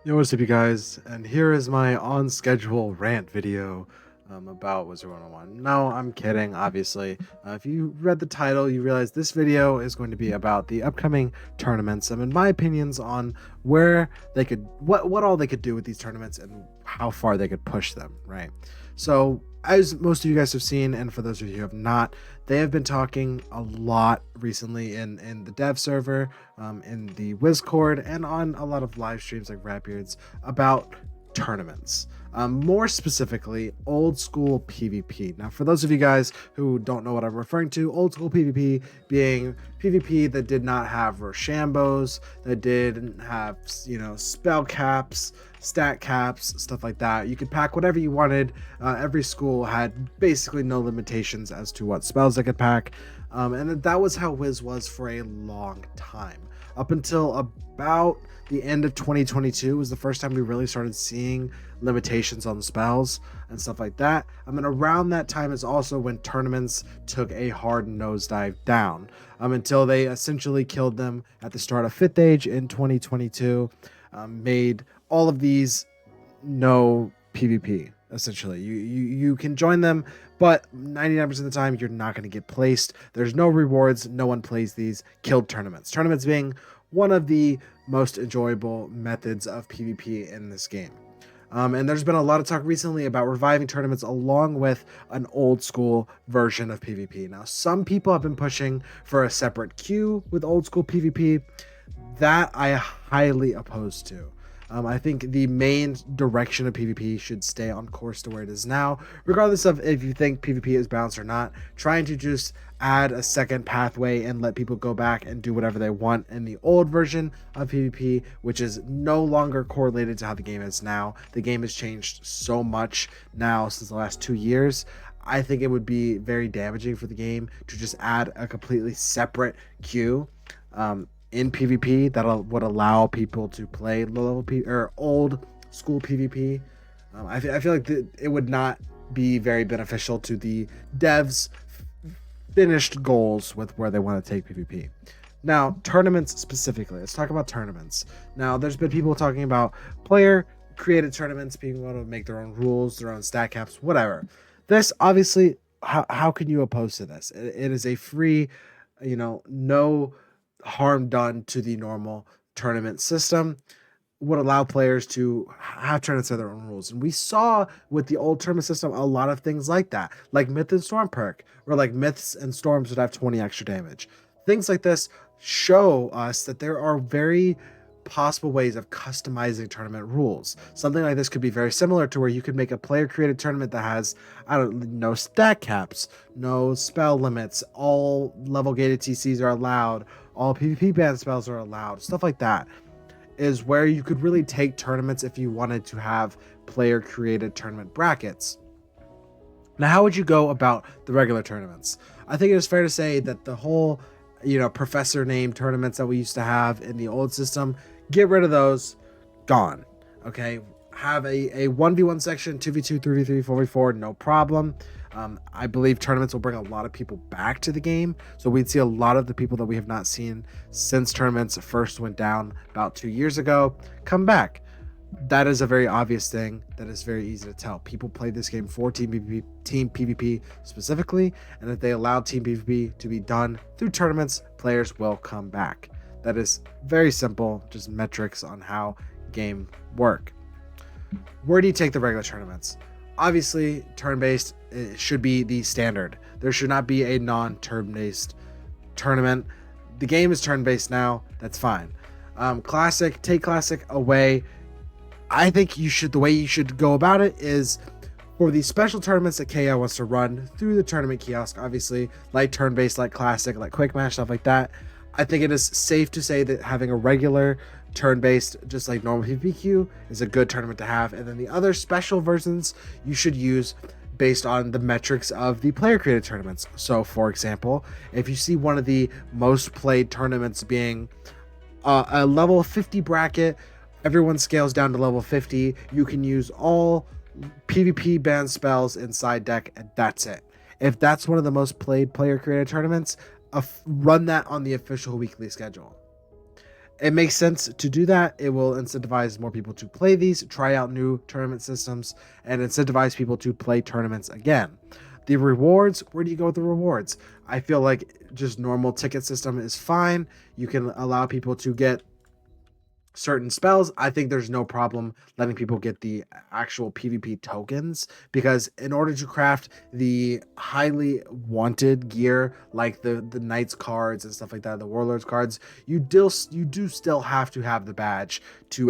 Yo, what's up, you guys? And here is my on schedule rant video about Wizard101. No, I'm kidding, obviously. If you read the title, you realize this video is going to be about the upcoming tournaments and my opinions on where they could, what all they could do with these tournaments and how far they could push them, right? So, as most of you guys have seen, and for those of you who have not, they have been talking a lot recently in the dev server, in the Discord, and on a lot of live streams like Rapbeards about tournaments. More specifically, old school PvP. Now, for those of you guys who don't know what I'm referring to, old school PvP being PvP that did not have Rochambeaus, that didn't have, spell caps, stat caps, stuff like that. You could pack whatever you wanted. Every school had basically no limitations as to what spells they could pack. And that was how Wiz was for a long time. Up until about the end of 2022 was the first time we really started seeing limitations on spells and stuff like that. Around that time is also when tournaments took a hard nosedive down, until they essentially killed them at the start of 5th Age in 2022, made all of these no PvP. Essentially, you can join them, but 99% of the time you're not going to get placed. There's no rewards. No one plays these. Killed tournaments. Tournaments being one of the most enjoyable methods of PvP in this game. And there's been a lot of talk recently about reviving tournaments along with an old school version of PvP. Now, some people have been pushing for a separate queue with old school PvP. That I highly oppose to. I think the main direction of PvP should stay on course to where it is now, regardless of if you think PvP is balanced or not. Trying to just add a second pathway and let people go back and do whatever they want in the old version of PvP, which is no longer correlated to how the game is now. The game has changed so much now since the last 2 years. I think it would be very damaging for the game to just add a completely separate queue. In PvP that would allow people to play low level or old school PvP. I feel like it would not be very beneficial to the devs' finished goals with where they want to take PvP. Now, tournaments specifically. Let's talk about tournaments. Now, there's been people talking about player created tournaments, being able to make their own rules, their own stat caps, whatever. This obviously, how can you oppose to this? It is a free, no harm done to the normal tournament system, would allow players to have tournaments of their own rules. And we saw with the old tournament system a lot of things like that, like Myth and Storm perk, where like Myths and Storms would have 20 extra damage. Things like this show us that there are very possible ways of customizing tournament rules. Something like this could be very similar to where you could make a player created tournament that has, no stat caps, no spell limits, all level gated TCs are allowed, all PvP ban spells are allowed, stuff like that is where you could really take tournaments if you wanted to have player created tournament brackets. Now, how would you go about the regular tournaments? I think it is fair to say that the whole, professor name tournaments that we used to have in the old system, get rid of those, gone. Okay, have a 1v1 section, 2v2, 3v3, 4v4, no problem. I believe tournaments will bring a lot of people back to the game, so we'd see a lot of the people that we have not seen since tournaments first went down about 2 years ago come back. That is a very obvious thing that is very easy to tell. People play this game for team PvP specifically, and if they allow team PvP to be done through tournaments, players will come back. That is very simple, just metrics on how game work. Where do you take the regular tournaments? Obviously, turn-based should be the standard. There should not be a non-turn-based tournament. The game is turn-based now. That's fine. Classic, take classic away. I think the way you should go about it is for the special tournaments that KI wants to run through the tournament kiosk, obviously, like turn-based, like classic, like quick match, stuff like that. I think it is safe to say that having a regular turn-based, just like normal PvP is a good tournament to have. And then the other special versions you should use based on the metrics of the player created tournaments. So, for example, if you see one of the most played tournaments being a level 50 bracket, everyone scales down to level 50, you can use all PvP ban spells inside deck, and that's it. If that's one of the most played player created tournaments, run that on the official weekly schedule. It makes sense to do that. It will incentivize more people to play these, try out new tournament systems, and incentivize people to play tournaments again. The rewards, where do you go with the rewards? I feel like just normal ticket system is fine. You can allow people to get certain spells. I think there's no problem letting people get the actual PvP tokens, because in order to craft the highly wanted gear like the Knights cards and stuff like that, the Warlords cards, you do still have to have the badge to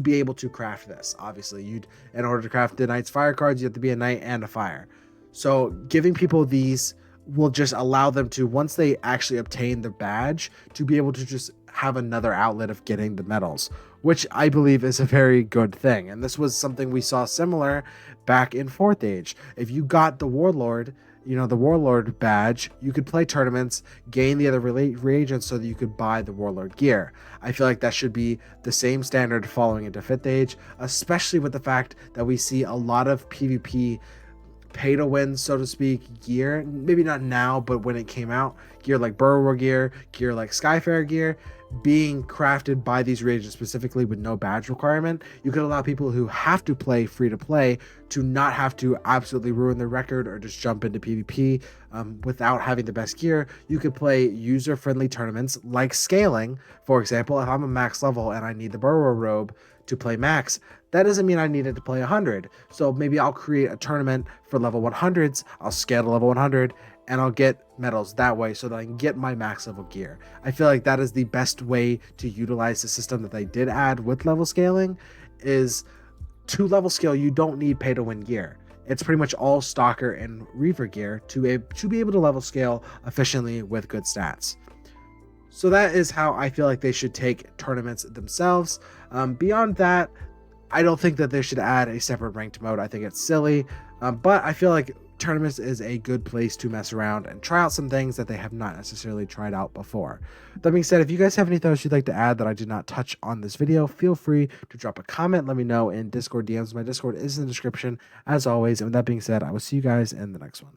be able to craft this. Obviously, in order to craft the Knights Fire cards, you have to be a Knight and a Fire. So giving people these will just allow them to, once they actually obtain the badge, to be able to just have another outlet of getting the medals, which I believe is a very good thing. And this was something we saw similar back in 4th Age. If you got the Warlord, the Warlord badge, you could play tournaments, gain the other reagents so that you could buy the Warlord gear. I feel like that should be the same standard following into 5th Age, especially with the fact that we see a lot of PvP pay to win, so to speak, gear. Maybe not now, but when it came out, gear like Burrower gear like Skyfarer gear, being crafted by these reagents specifically with no badge requirement. You could allow people who have to play free to play to not have to absolutely ruin their record or just jump into PvP without having the best gear. You could play user-friendly tournaments like scaling. For example, if I'm a max level and I need the Burrower robe to play max, that doesn't mean I needed to play 100. So maybe I'll create a tournament for level 100s. I'll scale to level 100 and I'll get medals that way so that I can get my max level gear. I feel like that is the best way to utilize the system that they did add with level scaling. Is to level scale, you don't need pay to win gear. It's pretty much all Stalker and Reaver gear to be able to level scale efficiently with good stats. So that is how I feel like they should take tournaments themselves. Beyond that, I don't think that they should add a separate ranked mode. I think it's silly, but I feel like tournaments is a good place to mess around and try out some things that they have not necessarily tried out before. That being said, if you guys have any thoughts you'd like to add that I did not touch on this video, feel free to drop a comment. Let me know in Discord DMs. My Discord is in the description as always. And with that being said, I will see you guys in the next one.